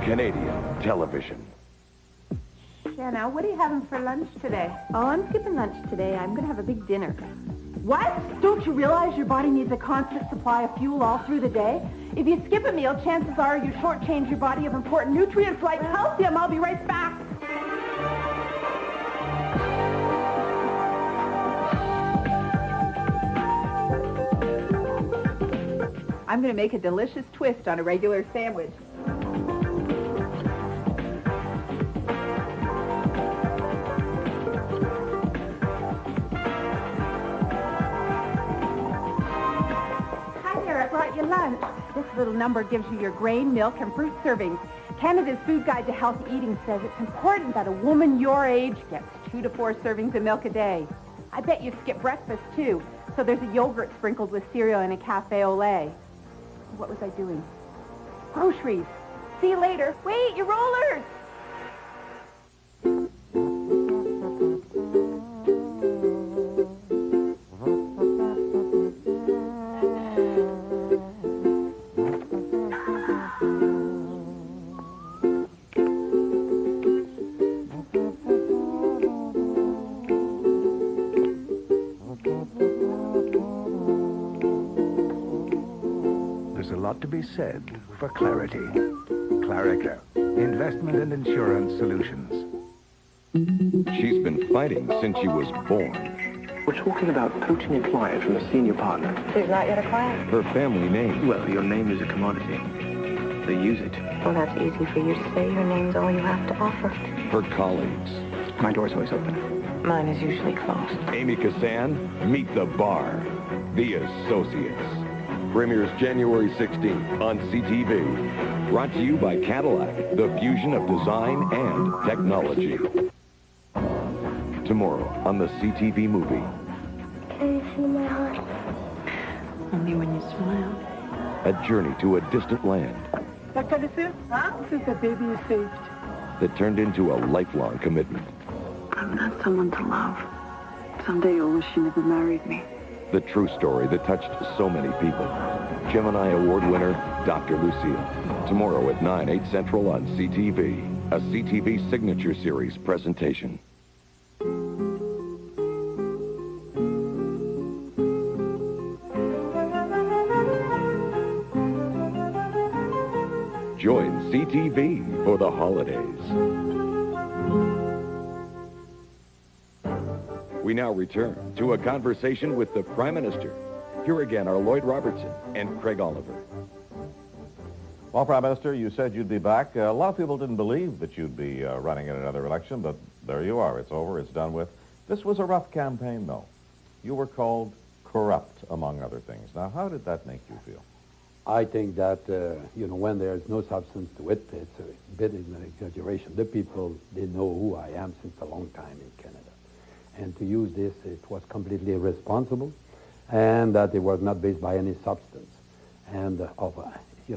Canadian Television. Shanna, what are you having for lunch today? Oh, I'm skipping lunch today. I'm going to have a big dinner. What? Don't you realize your body needs a constant supply of fuel all through the day? If you skip a meal, chances are you shortchange your body of important nutrients like calcium. I'll be right back. I'm going to make a delicious twist on a regular sandwich. Brought you lunch. This little number gives you your grain, milk, and fruit servings. Canada's Food Guide to Healthy Eating says it's important that a woman your age gets 2 to 4 servings of milk a day. I bet you skip breakfast, too. So there's a yogurt sprinkled with cereal and a cafe au lait. What was I doing? Groceries. See you later. Wait, your rollers! to be said for clarity. Clarica, investment and insurance solutions. She's been fighting since she was born. We're talking about poaching a client from a senior partner. She's not yet a client? Her family name. Well, your name is a commodity. They use it. Well, that's easy for you to say. Your name's all you have to offer. Her colleagues. My door's always open. Mine is usually closed. Amy Kassan, Meet the Bar. The Associates. Premieres January 16th on CTV. Brought to you by Cadillac, the fusion of design and technology. Tomorrow on the CTV movie. Can you see my heart? Only when you smile. A journey to a distant land What can I say? Huh? Since the baby is saved. that turned into a lifelong commitment. I'm not someone to love. Someday you'll wish you never married me. The true story that touched so many people. Gemini Award winner, Dr. Lucille. Tomorrow at 9, 8 Central on CTV. A CTV Signature Series presentation. Join CTV for the holidays. We now return to a conversation with the Prime Minister. Here again are Lloyd Robertson and Craig Oliver. Well, Prime Minister, you said you'd be back. A lot of people didn't believe that you'd be running in another election, but there you are. It's over. It's done with. This was a rough campaign, though. You were called corrupt, among other things. Now, how did that make you feel? I think that, when there's no substance to it, it's a bit of an exaggeration. The people, they know who I am since a long time in Canada. And to use this, it was completely irresponsible, and that it was not based by any substance. And,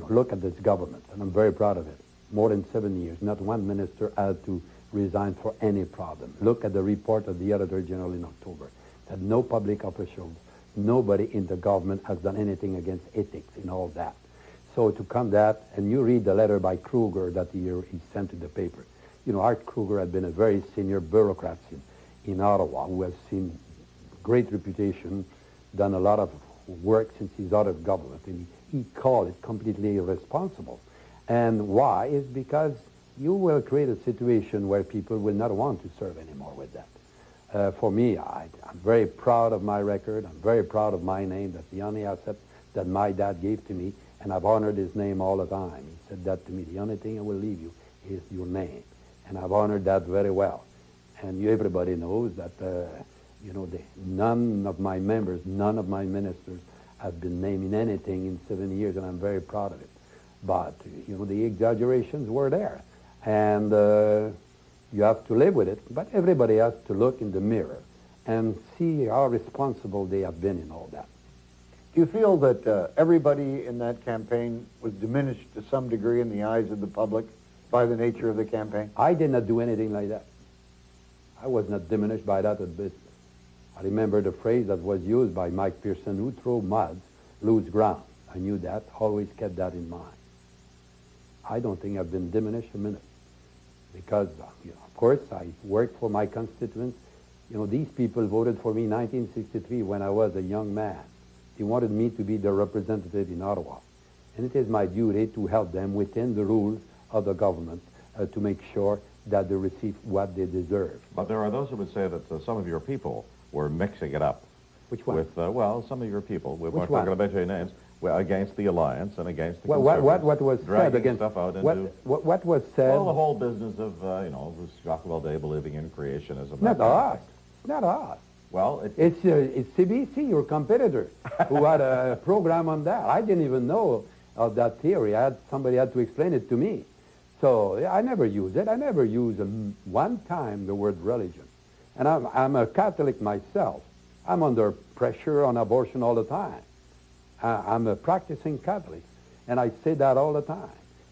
look at this government, and I'm very proud of it. More than 7 years, not one minister had to resign for any problem. Look at the report of the Auditor General in October, that no public officials, nobody in the government has done anything against ethics and all that. So to come that, and you read the letter by Kruger that he sent to the paper. Art Kruger had been a very senior bureaucrat in Ottawa who has seen great reputation, done a lot of work since he's out of government, and he called it completely irresponsible. And why? Is because you will create a situation where people will not want to serve anymore with that. For me, I'm very proud of my record. I'm very proud of my name. That's the only asset that my dad gave to me, and I've honored his name all the time. He said that to me. The only thing I will leave you is your name, and I've honored that very well. And everybody knows that, none of my members, none of my ministers have been naming anything in 7 years, and I'm very proud of it. But, the exaggerations were there. And you have to live with it, but everybody has to look in the mirror and see how responsible they have been in all that. Do you feel that everybody in that campaign was diminished to some degree in the eyes of the public by the nature of the campaign? I did not do anything like that. I was not diminished by that a bit. I remember the phrase that was used by Mike Pearson, who throw mud, lose ground. I knew that, always kept that in mind. I don't think I've been diminished a minute. Because, of course, I worked for my constituents. These people voted for me in 1963 when I was a young man. They wanted me to be their representative in Ottawa. And it is my duty to help them within the rules of the government to make sure that they receive what they deserve. But there are those who would say that some of your people were mixing it up. Which one? With, some of your people. We weren't one? talking about your names. Well, against the alliance and against the what was said against stuff out into what was said? Well, the whole business of Jacques Day believing in creationism. Not us. Not us. Well, it's CBC, your competitor, who had a program on that. I didn't even know of that theory. Somebody had to explain it to me. So I never use it. I never use one time the word religion. And I'm a Catholic myself. I'm under pressure on abortion all the time. I'm a practicing Catholic, and I say that all the time,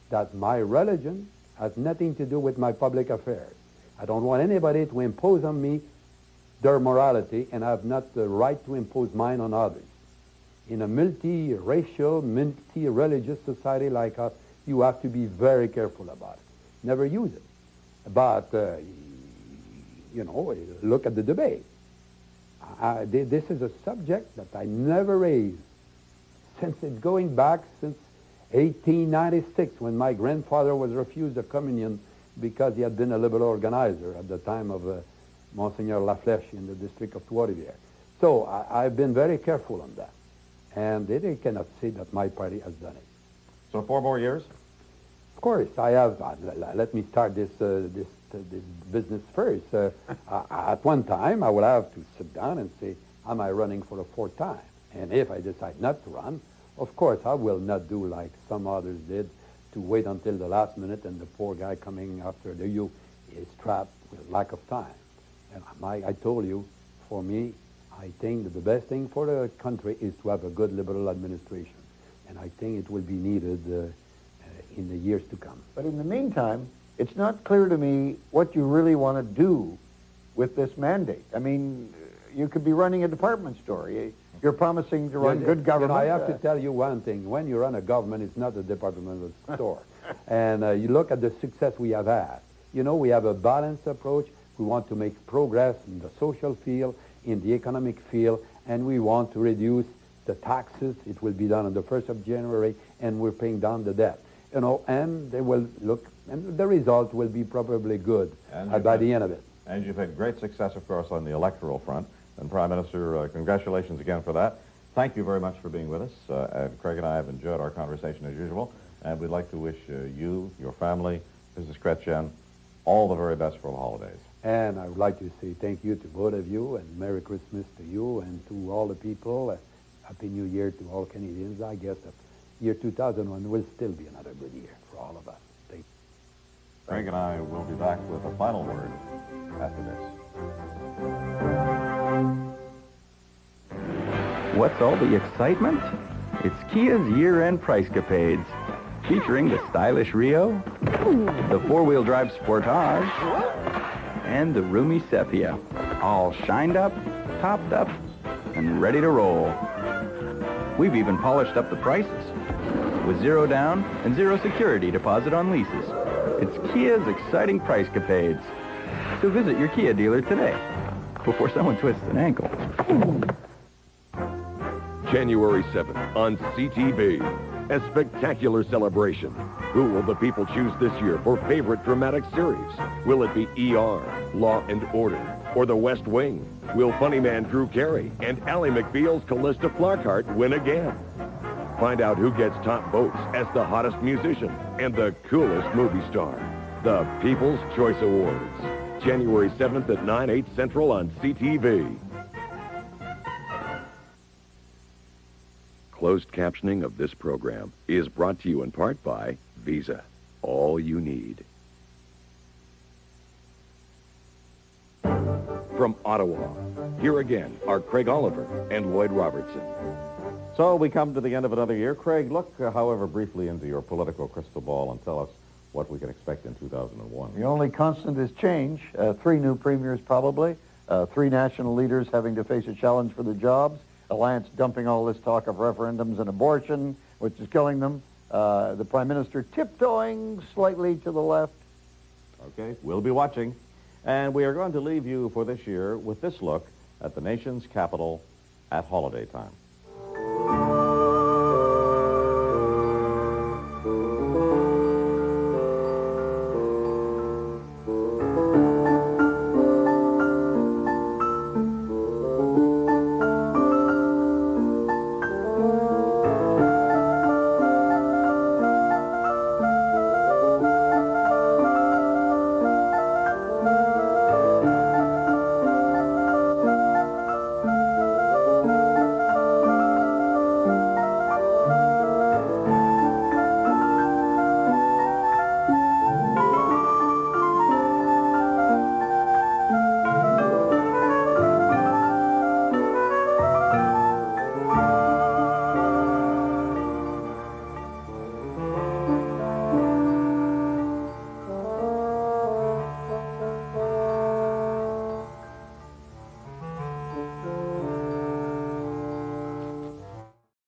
that my religion has nothing to do with my public affairs. I don't want anybody to impose on me their morality, and I have not the right to impose mine on others. In a multi-racial, multi-religious society like us, you have to be very careful about it. Never use it. But, look at the debate. This is a subject that I never raised since it's going back since 1896, when my grandfather was refused the communion because he had been a liberal organizer at the time of Monsignor Laflèche in the district of Trois-Rivières. So I've been very careful on that. And they cannot say that my party has done it. So 4 more years? Of course, I have. Let me start this business first. At one time, I will have to sit down and say, am I running for a 4th time? And if I decide not to run, of course, I will not do like some others did, to wait until the last minute and the poor guy coming after you is trapped with lack of time. And I told you, for me, I think that the best thing for the country is to have a good liberal administration. And I think it will be needed in the years to come. But in the meantime, it's not clear to me what you really want to do with this mandate. I mean, you could be running a department store. You're promising to run good government. I have to tell you one thing. When you run a government, it's not a departmental store. And you look at the success we have had. You know, we have a balanced approach. We want to make progress in the social field, in the economic field, and we want to reduce the taxes. It will be done on the 1st of January, and we're paying down the debt. You know, and they will look, and the result will be probably good by the end of it. And you've had great success, of course, on the electoral front. And Prime Minister, congratulations again for that. Thank you very much for being with us. And Craig and I have enjoyed our conversation as usual. And we'd like to wish you, your family, Mrs. Chretien, all the very best for the holidays. And I would like to say thank you to both of you, and Merry Christmas to you and to all the people. Happy New Year to all Canadians. I guess that year 2001 will still be another good year for all of us. Thank you. Craig and I will be back with a final word after this. What's all the excitement? It's Kia's year-end price-capades, featuring the stylish Rio, the four-wheel drive Sportage, and the roomy Sepia, all shined up, topped up, and ready to roll. We've even polished up the prices, with 0 down and 0 security deposit on leases. It's Kia's exciting price-capades. So visit your Kia dealer today, before someone twists an ankle. January 7th on CTV. A spectacular celebration. Who will the people choose this year for favorite dramatic series? Will it be ER, Law and Order, or The West Wing? Will funny man Drew Carey and Ally McBeal's Callista Flockhart win again? Find out who gets top votes as the hottest musician and the coolest movie star. The People's Choice Awards. January 7th at 9/8 Central on CTV. Closed captioning of this program is brought to you in part by Visa. All you need. From Ottawa, here again are Craig Oliver and Lloyd Robertson. So we come to the end of another year. Craig, look, however, briefly into your political crystal ball and tell us what we can expect in 2001. The only constant is change. 3 new premiers probably. 3 national leaders having to face a challenge for the jobs. Alliance dumping all this talk of referendums and abortion, which is killing them. The Prime Minister tiptoeing slightly to the left. Okay, we'll be watching. And we are going to leave you for this year with this look at the nation's capital at holiday time.